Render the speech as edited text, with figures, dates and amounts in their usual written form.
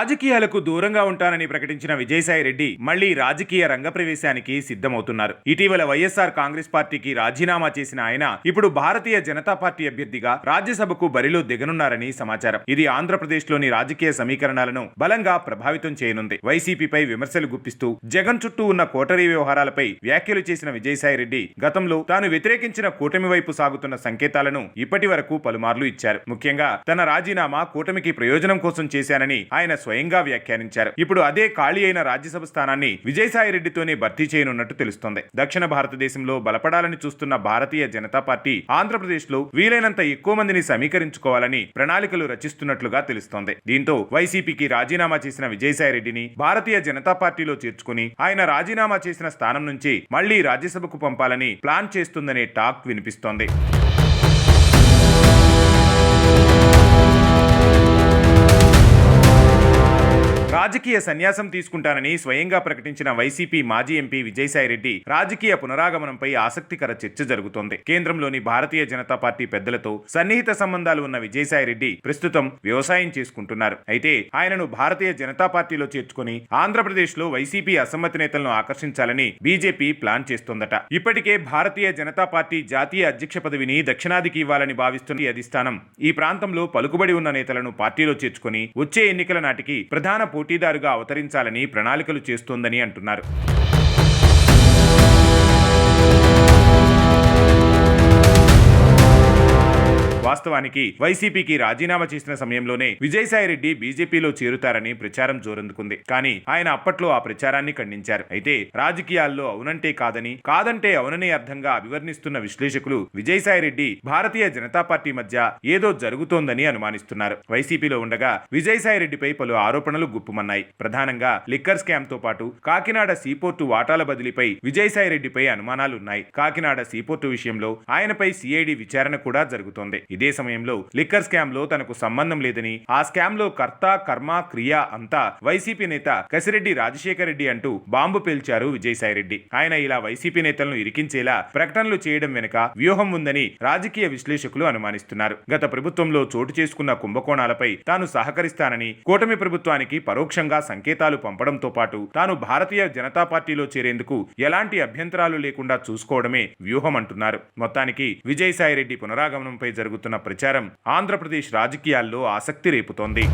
రాజకీయాలకు దూరంగా ఉంటానని ప్రకటించిన విజయసాయి రెడ్డి మళ్లీ రాజకీయ రంగ ప్రవేశానికి సిద్ధమవుతున్నారు. ఇటీవల వైఎస్ఆర్ కాంగ్రెస్ పార్టీకి రాజీనామా చేసిన ఆయన ఇప్పుడు భారతీయ జనతా పార్టీ అభ్యర్థిగా రాజ్యసభకు బరిలో దిగనున్నారని సమాచారం. ఇది ఆంధ్రప్రదేశ్లోని రాజకీయ సమీకరణాలను బలంగా ప్రభావితం చేయనుంది. వైసీపీపై విమర్శలు గుప్పిస్తూ జగన్ చుట్టూ ఉన్న కోటరీ వ్యవహారాలపై వ్యాఖ్యలు చేసిన విజయసాయి రెడ్డి గతంలో తాను వ్యతిరేకించిన కూటమి వైపు సాగుతున్న సంకేతాలను ఇప్పటి వరకు పలుమార్లు ఇచ్చారు. ముఖ్యంగా తన రాజీనామా కూటమికి ప్రయోజనం కోసం చేశానని ఆయన స్వయంగా వ్యాఖ్యానించారు. ఇప్పుడు అదే ఖాళీ అయిన రాజ్యసభ స్థానాన్ని విజయసాయి రెడ్డితోనే భర్తీ చేయనున్నట్టు తెలుస్తోంది. దక్షిణ భారతదేశంలో బలపడాలని చూస్తున్న భారతీయ జనతా పార్టీ ఆంధ్రప్రదేశ్ లో వీలైనంత ఎక్కువ మందిని సమీకరించుకోవాలని ప్రణాళికలు రచిస్తున్నట్లుగా తెలుస్తోంది. దీంతో వైసీపీకి రాజీనామా చేసిన విజయసాయి రెడ్డిని భారతీయ జనతా పార్టీలో చేర్చుకుని ఆయన రాజీనామా చేసిన స్థానం నుంచి మళ్లీ రాజ్యసభకు పంపాలని ప్లాన్ చేస్తుందనే టాక్ వినిపిస్తోంది. రాజకీయ సన్యాసం తీసుకుంటానని స్వయంగా ప్రకటించిన వైసీపీ మాజీ ఎంపీ విజయసాయి రెడ్డి రాజకీయ పునరాగమనంపై ఆసక్తికర చర్చ జరుగుతోంది. కేంద్రంలోని భారతీయ జనతా పార్టీ పెద్దలతో సన్నిహిత సంబంధాలు ఉన్న విజయసాయి రెడ్డి ప్రస్తుతం వ్యవసాయం చేసుకుంటున్నారు. అయితే ఆయనను భారతీయ జనతా పార్టీలో చేర్చుకుని ఆంధ్రప్రదేశ్ లో వైసీపీ అసమ్మతి నేతలను ఆకర్షించాలని బీజేపీ ప్లాన్ చేస్తోందట. ఇప్పటికే భారతీయ జనతా పార్టీ జాతీయ అధ్యక్ష పదవిని దక్షిణాదికి ఇవ్వాలని భావిస్తున్న ఈ అధిష్టానం ఈ ప్రాంతంలో పలుకుబడి ఉన్న నేతలను పార్టీలో చేర్చుకుని వచ్చే ఎన్నికల నాటికి ప్రధాన పోటీదారుగా అవతరించాలని ప్రణాళికలు చేస్తోందని అంటున్నారు. వాస్తవానికి వైసీపీకి రాజీనామా చేసిన సమయంలోనే విజయసాయి రెడ్డి బీజేపీలో చేరుతారని ప్రచారం జోరందుకుంది. కానీ ఆయన అప్పట్లో ఆ ప్రచారాన్ని ఖండించారు. అయితే రాజకీయాల్లో అవునంటే కాదని, కాదంటే అవుననే అర్థంగా అభివర్ణిస్తున్న విశ్లేషకులు విజయసాయి రెడ్డి భారతీయ జనతా పార్టీ మధ్య ఏదో జరుగుతోందని అనుమానిస్తున్నారు. వైసీపీలో ఉండగా విజయసాయి రెడ్డిపై పలు ఆరోపణలు గుప్పుమన్నాయి. ప్రధానంగా లిక్కర్ స్కామ్ తో పాటు కాకినాడ సీపోర్టు వాటాల బదిలీపై విజయసాయి రెడ్డిపై అనుమానాలున్నాయి. కాకినాడ సీపోర్టు విషయంలో ఆయనపై సిఐడి విచారణ కూడా జరుగుతోంది. ఇదే సమయంలో లిక్కర్ స్కామ్ లో తనకు సంబంధం లేదని, ఆ స్కామ్ లో కర్త కర్మ క్రియ అంతా వైసీపీ నేత కసిరెడ్డి రాజశేఖర్ రెడ్డి అంటూ బాంబు పేల్చారు విజయసాయి రెడ్డి. ఆయన ఇలా వైసీపీ నేతలను ఇరికించేలా ప్రకటనలు చేయడం వెనుక వ్యూహం ఉందని రాజకీయ విశ్లేషకులు అనుమానిస్తున్నారు. గత ప్రభుత్వంలో చోటు చేసుకున్న కుంభకోణాలపై తాను సహకరిస్తానని కూటమి ప్రభుత్వానికి పరోక్షంగా సంకేతాలు పంపడంతో పాటు తాను భారతీయ జనతా పార్టీలో చేరేందుకు ఎలాంటి అభ్యంతరాలు లేకుండా చూసుకోవడమే వ్యూహం అంటున్నారు. మొత్తానికి విజయసాయి రెడ్డి పునరాగమనంపై జరుగుతున్న ప్రచారం ఆంధ్రప్రదేశ్ రాజకీయాల్లో ఆసక్తి రేపుతోంది.